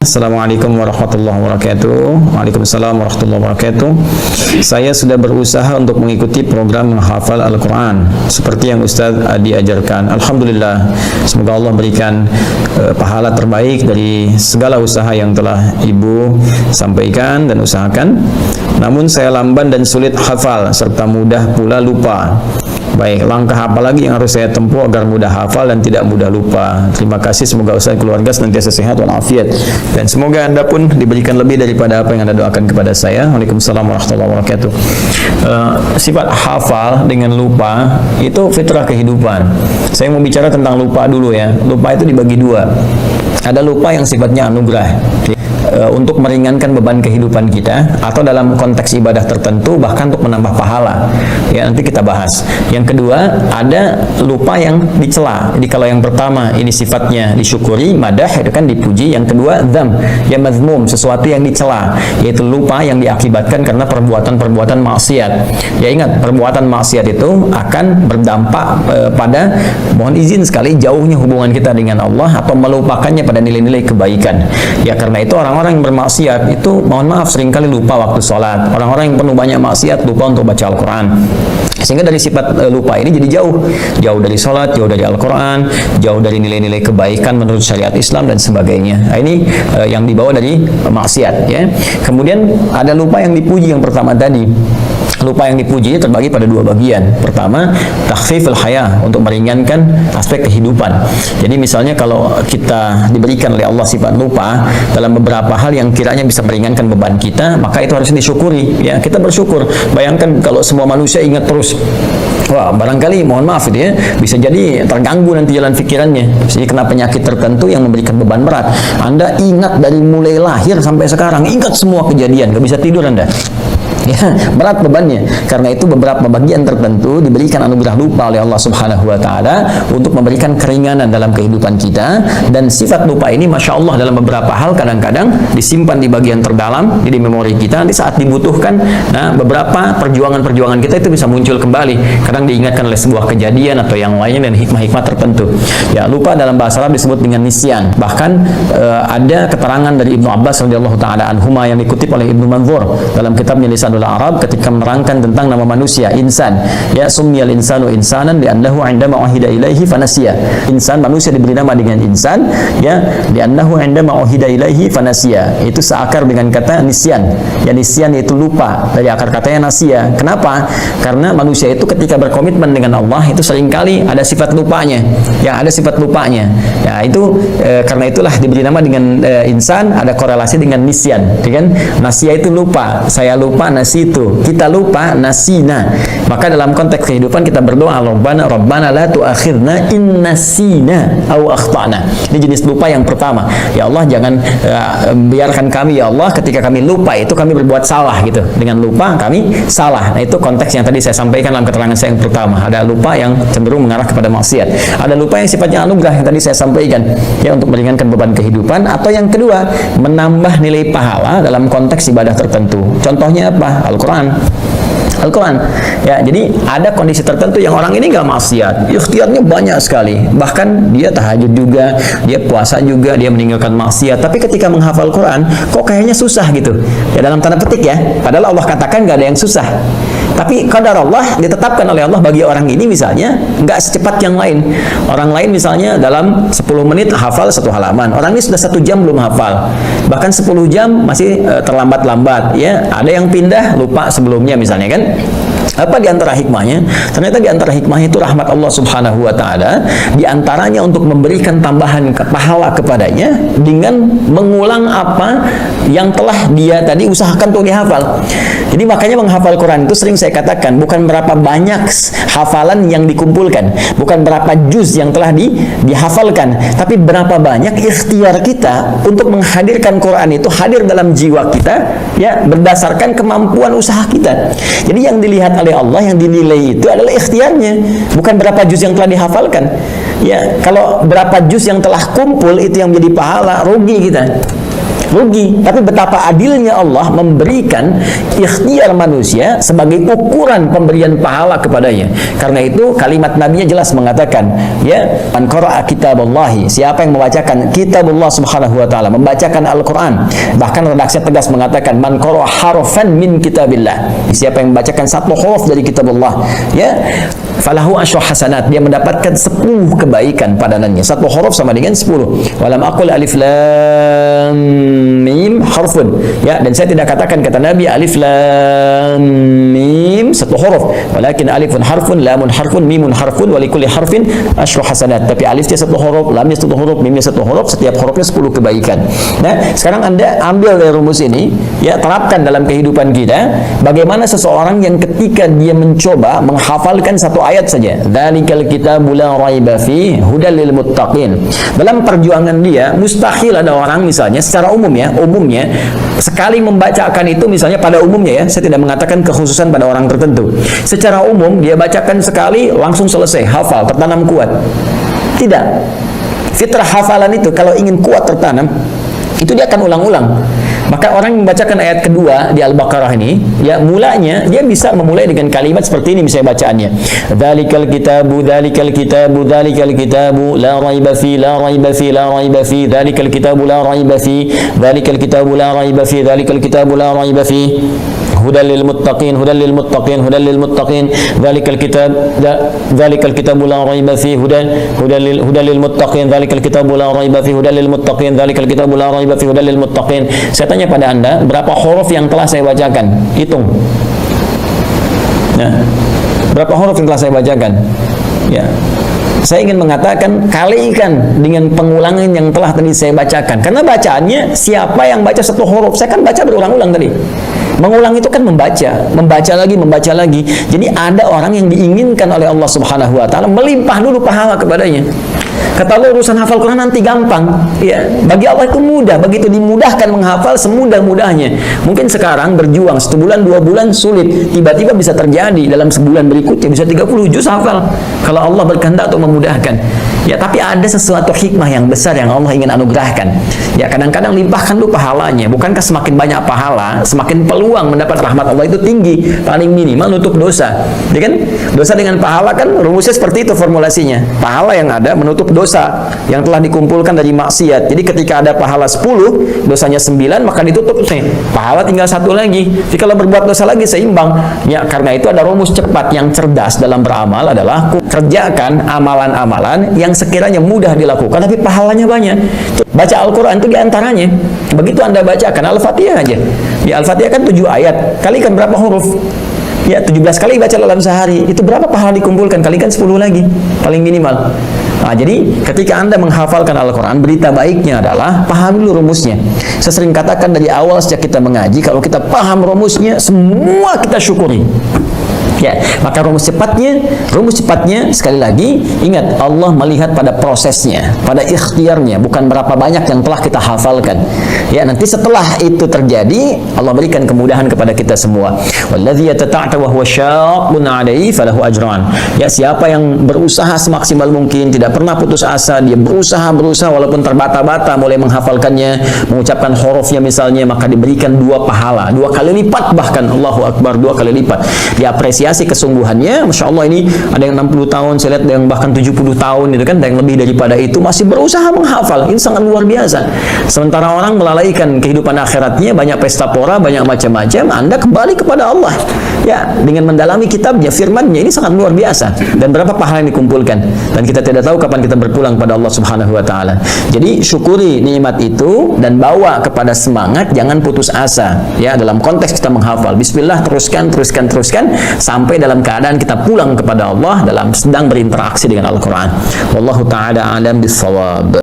Assalamualaikum warahmatullahi wabarakatuh. Waalaikumsalam warahmatullahi wabarakatuh. Saya sudah berusaha untuk mengikuti program menghafal Al-Quran seperti yang Ustaz diajarkan. Alhamdulillah, semoga Allah berikan pahala terbaik dari segala usaha yang telah Ibu sampaikan dan usahakan. Namun saya lamban dan sulit hafal serta mudah pula lupa. Baik, langkah apa lagi yang harus saya tempuh agar mudah hafal dan tidak mudah lupa? Terima kasih, semoga Ustaz keluarga senantiasa sehat walafiat, dan semoga Anda pun diberikan lebih daripada apa yang Anda doakan kepada saya. Waalaikumsalam warahmatullahi wabarakatuh. Sifat hafal dengan lupa itu fitrah kehidupan. Saya mau bicara tentang lupa dulu ya. Lupa itu dibagi dua. Ada lupa yang sifatnya anugerah, untuk meringankan beban kehidupan kita, atau dalam konteks ibadah tertentu bahkan untuk menambah pahala. Ya, nanti kita bahas. Yang kedua, ada lupa yang dicela. Jadi kalau yang pertama ini sifatnya disyukuri, madah, itu kan dipuji. Yang kedua, dzam, ya mazmum, sesuatu yang dicela, yaitu lupa yang diakibatkan karena perbuatan-perbuatan maksiat. Ya ingat, perbuatan maksiat itu akan berdampak pada, mohon izin sekali, jauhnya hubungan kita dengan Allah atau melupakannya pada nilai-nilai kebaikan. Ya karena itu orang-orang yang bermaksiat itu, mohon maaf, seringkali lupa waktu sholat. Orang-orang yang penuh banyak maksiat lupa untuk baca Al-Quran. Sehingga dari sifat lupa ini jadi jauh dari sholat, jauh dari Al-Quran, jauh dari nilai-nilai kebaikan menurut syariat Islam dan sebagainya. Nah, ini yang dibawa dari maksiat ya. Kemudian ada lupa yang dipuji, yang pertama tadi. Lupa yang dipuji terbagi pada dua bagian. Pertama, takhfiful haya, untuk meringankan aspek kehidupan. Jadi misalnya kalau kita diberikan oleh Allah sifat lupa dalam beberapa hal yang kiranya bisa meringankan beban kita, maka itu harus disyukuri. Ya, kita bersyukur. Bayangkan kalau semua manusia ingat terus, wah, barangkali, mohon maaf itu ya, bisa jadi terganggu nanti jalan pikirannya. Jadi kena penyakit tertentu yang memberikan beban berat. Anda ingat dari mulai lahir sampai sekarang, ingat semua kejadian, nggak bisa tidur Anda. Ya, berat bebannya. Karena itu beberapa bagian tertentu diberikan anugerah lupa oleh Allah Subhanahu wa taala untuk memberikan keringanan dalam kehidupan kita. Dan sifat lupa ini Masya Allah dalam beberapa hal kadang-kadang disimpan di bagian terdalam di memori kita. Nanti saat dibutuhkan, nah beberapa perjuangan-perjuangan kita itu bisa muncul kembali. Kadang diingatkan oleh sebuah kejadian atau yang lainnya dan hikmah-hikmah tertentu. Ya, lupa dalam bahasa Arab disebut dengan nisyan. Bahkan ada keterangan dari Ibnu Abbas radhiyallahu taala anhuma yang dikutip oleh Ibnu Manzur dalam kitabnya Lisanul Arab ketika menerangkan tentang nama manusia insan. Ya, summiyal insanu insanan li'annahu 'indama uhida ilaihi fanasiya. Insan, manusia diberi nama dengan insan ya li'annahu 'indama uhida ilaihi fanasiya. Itu seakar dengan kata nisyan. Ya, nisyan itu lupa, dari akar katanya nasia. Kenapa? Karena manusia itu ketika berkomitmen dengan Allah itu seringkali ada sifat lupanya. Ya, ada sifat lupanya. Ya, itu karena itulah diberi nama dengan insan, ada korelasi dengan nisyan, ya kan? Nasia itu lupa, saya lupa, nasitu, kita lupa, nasina. Maka dalam konteks kehidupan kita berdoa, Rabbana la tu'akhirna in nasina au akhtana. Ini jenis lupa yang pertama. Ya Allah, jangan biarkan kami ya Allah ketika kami lupa itu kami berbuat salah gitu. Dengan lupa kami salah. Nah, itu konteks yang tadi saya sampaikan dalam keterangan saya yang pertama. Ada lupa yang cenderung mengarah kepada maksiat. Ada lupa yang sifatnya anugerah yang tadi saya sampaikan ya, untuk meringankan beban kehidupan. Atau yang kedua, menambah nilai pahala dalam konteks ibadah tertentu. Contohnya apa? Al-Quran. Ya, jadi ada kondisi tertentu yang orang ini nggak maksiat, ikhtiarnya banyak sekali, bahkan dia tahajud juga, dia puasa juga, dia meninggalkan maksiat, tapi ketika menghafal Quran kok kayaknya susah gitu ya, dalam tanda petik ya, padahal Allah katakan nggak ada yang susah. Tapi qadar Allah ditetapkan oleh Allah bagi orang ini misalnya nggak secepat yang lain. Orang lain misalnya dalam 10 menit hafal 1 halaman, orang ini sudah 1 jam belum hafal, bahkan 10 jam masih terlambat-lambat ya. Ada yang pindah lupa sebelumnya misalnya kan. Apa di antara hikmahnya? Ternyata di antara hikmahnya itu rahmat Allah Subhanahu wa taala, di antaranya untuk memberikan tambahan pahala kepadanya dengan mengulang apa yang telah dia tadi usahakan untuk dihafal. Jadi makanya menghafal Quran itu sering saya katakan bukan berapa banyak hafalan yang dikumpulkan, bukan berapa juz yang telah dihafalkan, tapi berapa banyak ikhtiar kita untuk menghadirkan Quran itu hadir dalam jiwa kita ya, berdasarkan kemampuan usaha kita. Jadi yang dilihat oleh Allah, yang dinilai itu adalah ikhtiarnya, bukan berapa juz yang telah dihafalkan. Ya, kalau berapa juz yang telah kumpul itu yang menjadi pahala, rugi kita. rugi. Tapi betapa adilnya Allah memberikan ikhtiar manusia sebagai ukuran pemberian pahala kepadanya. Karena itu kalimat Nabi-Nya jelas mengatakan, ya, man qara'a kitaballahi, siapa yang membacakan kitabullah subhanahu wa ta'ala, membacakan Al-Quran. Bahkan redaksi tegas mengatakan, man qara'a harfan min kitabillah, siapa yang membacakan satu huruf dari kitabullah, ya, falahu asyru hasanat, dia mendapatkan 10 kebaikan padanannya. Satu huruf sama dengan 10. Walam aqul alif lam mim harfun, ya, dan saya tidak katakan kata Nabi alif lam mim satu huruf, walakin alifun harfun, lamun harfun, mimun harfun, wa likulli harfin asyru hasanat. Tapi alifnya satu huruf, lamnya satu huruf, mimnya satu huruf, setiap hurufnya 10 kebaikan. Nah, sekarang Anda ambil dari rumus ini, ya, terapkan dalam kehidupan kita. Bagaimana seseorang yang ketika dia mencoba menghafalkan satu ayat saja, dzalikal kitabu la raiba fi hudal lil muttaqin, dalam perjuangan dia mustahil ada orang misalnya secara umumnya sekali membacakan itu, misalnya pada umumnya, ya, saya tidak mengatakan kekhususan pada orang tertentu, secara umum dia bacakan sekali langsung selesai, hafal, tertanam kuat. Tidak. Fitrah hafalan itu kalau ingin kuat tertanam, itu dia akan ulang-ulang. Maka orang yang membacakan ayat kedua di Al-Baqarah ini, ya, mulanya dia bisa memulai dengan kalimat seperti ini misalnya bacaannya. Dzalikal kitabu, dzalikal kitabu, dzalikal kitabu la raiba fi, la raiba fi, la raiba fi, dzalikal kitabu la raiba fi, dzalikal kitabu la raiba fi, dzalikal kitabu la raiba fi. Hudal lil muttaqin, hudal lil muttaqin, hudal lil muttaqin, dzalikal kitabu la raiba fi, hudal lil muttaqin, dzalikal kitabu la raiba fi, hudal lil muttaqin, dzalikal kitabu la raiba fi, hudal lil muttaqin. Saya tanya pada Anda, berapa huruf yang telah saya bacakan? Hitung. Nah, berapa huruf yang telah saya bacakan? Ya. Saya ingin mengatakan, kalikan dengan pengulangan yang telah tadi saya bacakan. Karena bacaannya, siapa yang baca satu huruf, saya kan baca berulang-ulang tadi. Mengulang itu kan membaca lagi. Jadi ada orang yang diinginkan oleh Allah Subhanahu wa ta'ala melimpah dulu pahala kepadanya. Kata Allah, urusan hafal Quran nanti gampang, ya. Bagi Allah itu mudah, begitu dimudahkan menghafal semudah-mudahnya. Mungkin sekarang berjuang 1 bulan 2 bulan sulit, tiba-tiba bisa terjadi dalam sebulan berikutnya bisa 30 juz hafal kalau Allah berkehendak untuk memudahkan. Ya, tapi ada sesuatu hikmah yang besar yang Allah ingin anugerahkan. Ya, kadang-kadang limpahkan dulu pahalanya. Bukankah semakin banyak pahala, semakin peluang mendapat rahmat Allah itu tinggi, paling minimal nutup dosa. Ya kan? Dosa dengan pahala kan rumusnya seperti itu formulasinya. Pahala yang ada menutup dosa yang telah dikumpulkan dari maksiat. Jadi ketika ada pahala 10, dosanya 9, maka ditutup nih. Pahala tinggal 1 lagi. Jadi kalau berbuat dosa lagi seimbang. Ya, karena itu ada rumus cepat yang cerdas dalam beramal adalah kerjakan amalan-amalan yang sekiranya mudah dilakukan tapi pahalanya banyak. Baca Al-Quran itu diantaranya. Begitu Anda bacakan Al-Fatihah aja, ya, Al-Fatihah kan 7 ayat, kalikan berapa huruf? Ya, 17 kali baca dalam sehari, itu berapa pahala dikumpulkan? Kalikan 10 lagi paling minimal. Nah, jadi ketika Anda menghafalkan Al-Quran, berita baiknya adalah paham dulu rumusnya. Saya sering katakan dari awal sejak kita mengaji, kalau kita paham rumusnya, semua kita syukuri. Ya, maka rumus cepatnya sekali lagi ingat, Allah melihat pada prosesnya, pada ikhtiarnya, bukan berapa banyak yang telah kita hafalkan. Ya, nanti setelah itu terjadi, Allah berikan kemudahan kepada kita semua. Walladzi yatata'ata wa huwa syaqqun 'alaihi falahu ajran. Ya, siapa yang berusaha semaksimal mungkin, tidak pernah putus asa, dia berusaha walaupun terbata-bata mulai menghafalkannya, mengucapkan hurufnya misalnya, maka diberikan 2 pahala, 2 kali lipat, bahkan Allahu Akbar, 2 kali lipat. Diapresiasi kesungguhannya. Masya Allah, ini ada yang 60 tahun, saya lihat ada yang bahkan 70 tahun itu kan, ada yang lebih daripada itu masih berusaha menghafal. Ini sangat luar biasa. Sementara orang melalaikan kehidupan akhiratnya, banyak pesta pora, banyak macam-macam, Anda kembali kepada Allah. Ya, dengan mendalami kitabnya, firmannya, ini sangat luar biasa. Dan berapa pahala yang dikumpulkan, dan kita tidak tahu kapan kita berpulang pada Allah Subhanahu wa ta'ala. Jadi syukuri nikmat itu dan bawa kepada semangat, jangan putus asa. Ya, dalam konteks kita menghafal, bismillah, teruskan sampai dalam keadaan kita pulang kepada Allah dalam sedang berinteraksi dengan Al-Quran. Wallahu ta'ala alam bissawab.